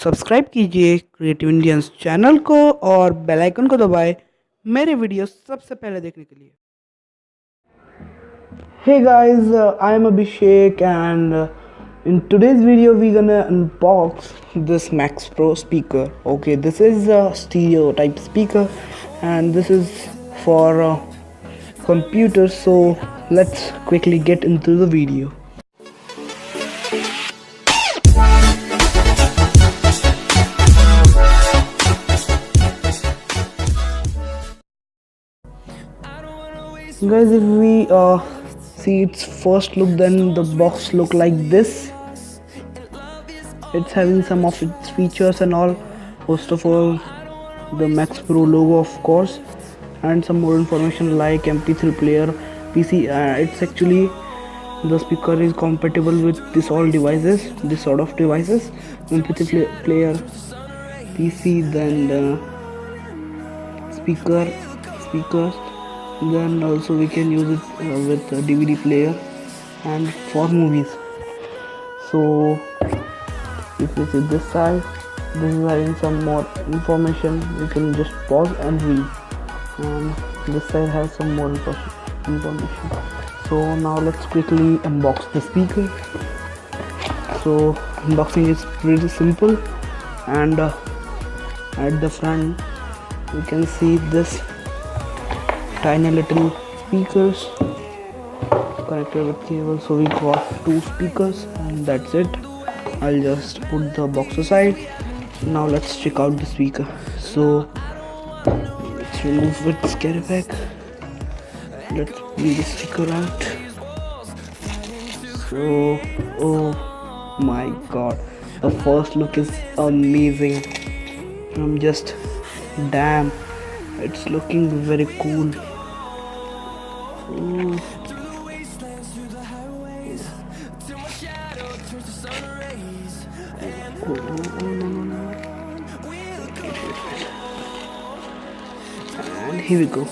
Subscribe कीजिए creative Indians channel को और बेल आइकन को दबाएं मेरे वीडियो सबसे पहले देखने के लिए। Hey guys, I am Abhishek and in today's video we're gonna unbox this Maxpro speaker. Okay, this is a stereo type speaker and this is for computers, so let's quickly get into the video. Guys, if we see its first look, then the box look like this. It's having some of its features and all. First of all, the Maxpro logo, of course, and some more information like MP3 player, PC. It's actually, the speaker is compatible with this all devices, this sort of devices, MP3 player, PC, then speakers. Then also we can use it with a DVD player and for movies. So if you see this side, this is having some more information. You can just pause and read, and this side has some more information. So now let's quickly unbox the speaker. So unboxing is pretty simple, and at the front you can see this tiny little speakers connected with cable. So we got two speakers and that's it. I'll just put the box aside. Now let's check out the speaker. So let's remove its carry bag. Let's bring the speaker out. So oh my god, the first look is amazing. I'm just damn, it's looking very cool. Ooh. And here we go.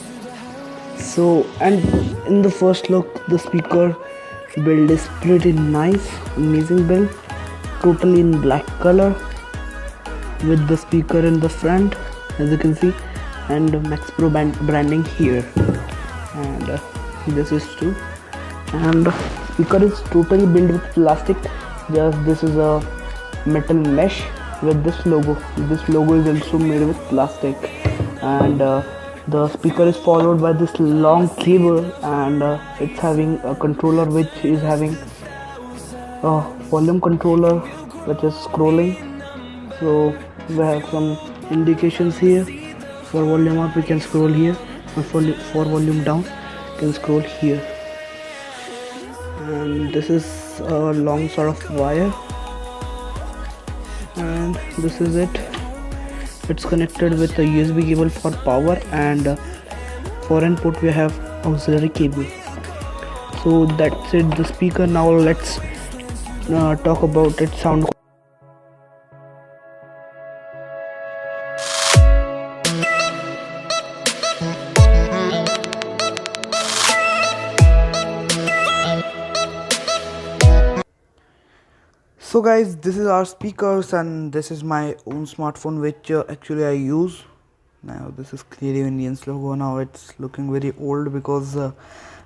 So, and in the first look, the speaker build is pretty nice, amazing build, totally in black color with the speaker in the front, as you can see, and Maxpro branding here, and this is true. And speaker is totally built with plastic. Just this is a metal mesh with this logo. This logo is also made with plastic, and the speaker is followed by this long cable, and it's having a controller which is having a volume controller which is scrolling. So we have some indications here. For volume up we can scroll here, and for volume down you can scroll here. And this is a long sort of wire, and this is it. It's connected with a USB cable for power, and for input we have auxiliary cable. So that's it, the speaker. Now let's talk about its sound. So guys, this is our speakers, and this is my own smartphone which actually I use. Now this is Creative Indians logo. Now it's looking very old because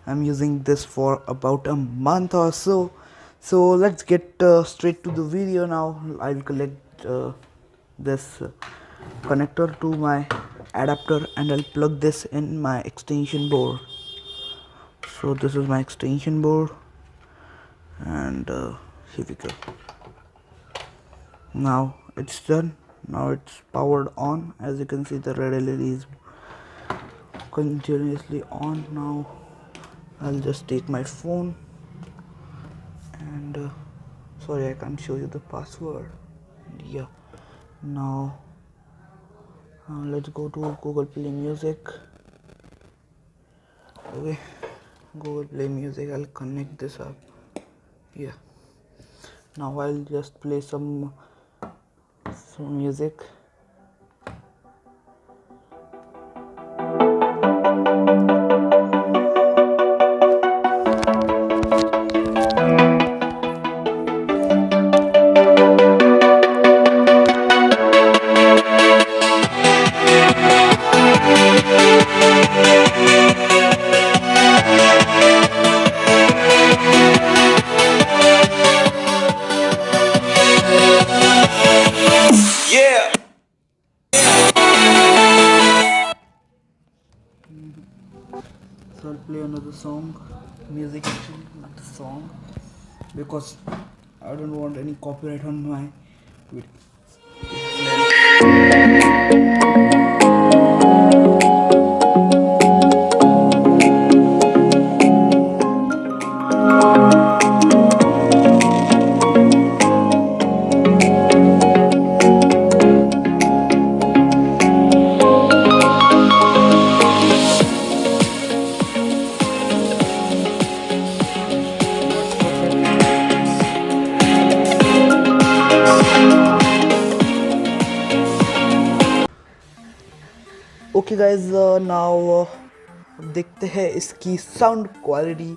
I'm using this for about a month or so. So let's get straight to the video now. I'll collect this connector to my adapter and I'll plug this in my extension board. So this is my extension board, and here we go. Now it's done. Now it's powered on. As you can see, the red LED is continuously on. Now I'll just take my phone, and sorry, I can't show you the password. Yeah, now let's go to Google Play Music. Okay, Google Play Music, I'll connect this up. Yeah, now I'll just play some music. play another song, music actually, not the song, because I don't want any copyright on my video. Okay guys, now देखते हैं इसकी sound quality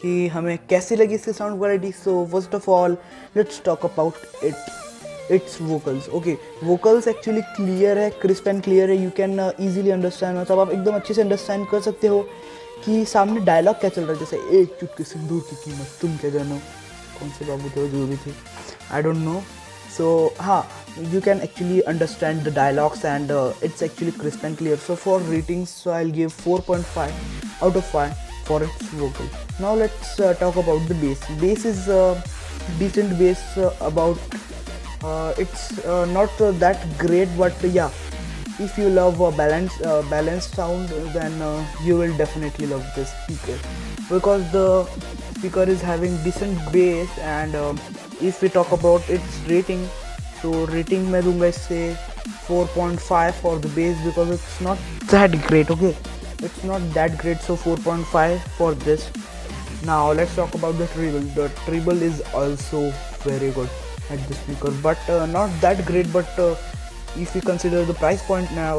कि हमें कैसी लगी इसकी sound quality. So first of all let's talk about it's vocals. Okay, vocals actually clear है, crisp and clear है. यू कैन ईजिली अंडरस्टैंड, मतलब आप एकदम अच्छे से अंडरस्टैंड कर सकते हो कि सामने डायलॉग क्या चल रहा है. जैसे एक चुटकी सिंदूर की कीमत तुम क्या जानो, कौन से बाबू थे जो भी थे, I don't know. So you can actually understand the dialogues and it's actually crisp and clear. So for ratings, so I'll give 4.5 out of 5 for its vocal. Now let's talk about the bass. Bass is decent bass. It's not that great, but yeah, if you love balanced sound, then you will definitely love this speaker, because the speaker is having decent bass. And if we talk about its rating, so rating मैं दूंगा इससे 4.5 for the bass, because it's not that great. Okay, it's not that great, so 4.5 for this. Now let's talk about the treble. The treble is also very good at the speaker, but not that great. But if you consider the price point now,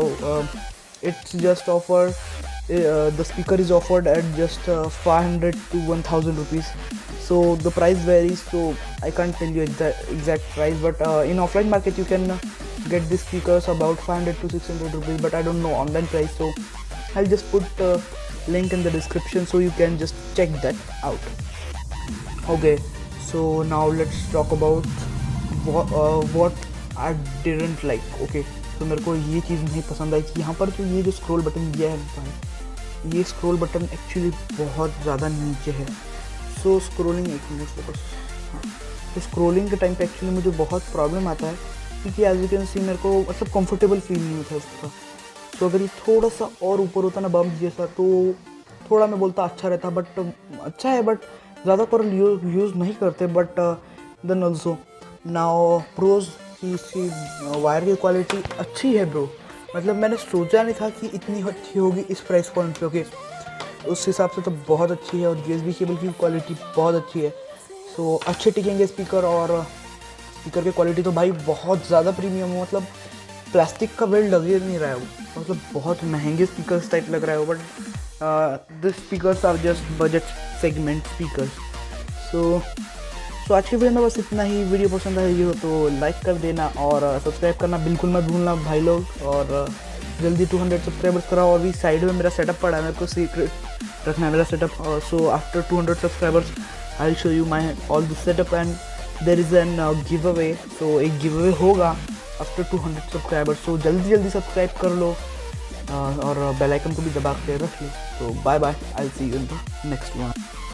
it's just offered, the speaker is offered at just 500 to 1000 rupees. So the price varies, so I can't tell you exact price, but in offline market you can get these speakers about 500 to 600 rupees, but I don't know online price, so I'll just put link in the description so you can just check that out. Okay, so now let's talk about what I didn't like. Okay, तो मेरे को ये चीज़ नहीं पसंद आई कि यहाँ पर जो ये जो स्क्रॉल बटन दिया है, ये स्क्रॉल बटन एक्चुअली बहुत ज़्यादा नीचे है. सो स्क्रोलिंग, एक मिनट फोकस. हाँ, तो स्क्रोलिंग के टाइम पे एक्चुअली मुझे बहुत प्रॉब्लम आता है, क्योंकि एज यू कैन सी मेरे को मतलब कंफर्टेबल फील नहीं होता उसका. सो अगर ये थोड़ा सा और ऊपर होता ना बम्प जैसा, तो थोड़ा मैं बोलता अच्छा रहता. बट अच्छा है, बट ज़्यादा कर यूज़ नहीं करते. बट देन ऑल्सो नाउ प्रोज की इसकी वायर की क्वालिटी अच्छी है ब्रो. मतलब मैंने सोचा नहीं था कि इतनी अच्छी होगी इस प्राइस पॉइंट पे. ओके, उस हिसाब से तो बहुत अच्छी है. और USB केबल की क्वालिटी बहुत अच्छी है. सो अच्छे टिकेंगे स्पीकर. और स्पीकर की क्वालिटी तो भाई बहुत ज़्यादा प्रीमियम है, मतलब प्लास्टिक का बिल्ड लग ही नहीं रहा है वो, मतलब बहुत महंगे स्पीकर्स टाइप लग रहा है वो. But this speakers are just budget segment speakers. So आज की वीडियो में बस इतना ही. वीडियो पसंद आई हो तो लाइक कर देना और सब्सक्राइब करना बिल्कुल मत भूलना भाई लोग. और जल्दी 200 सब्सक्राइबर्स कराओ. और भी साइड में मेरा सेटअप पड़ा है, मेरे को सीक्रेट रखना है मेरा setup. So after 200 subscribers I will show you my all this setup and there is an give away. So एक गिव अवे होगा आफ्टर 200 सब्सक्राइबर्स. सो जल्दी सब्सक्राइब कर लो और बेल आइकन को भी दबा के रख लो. तो bye bye, I will see you in the next one.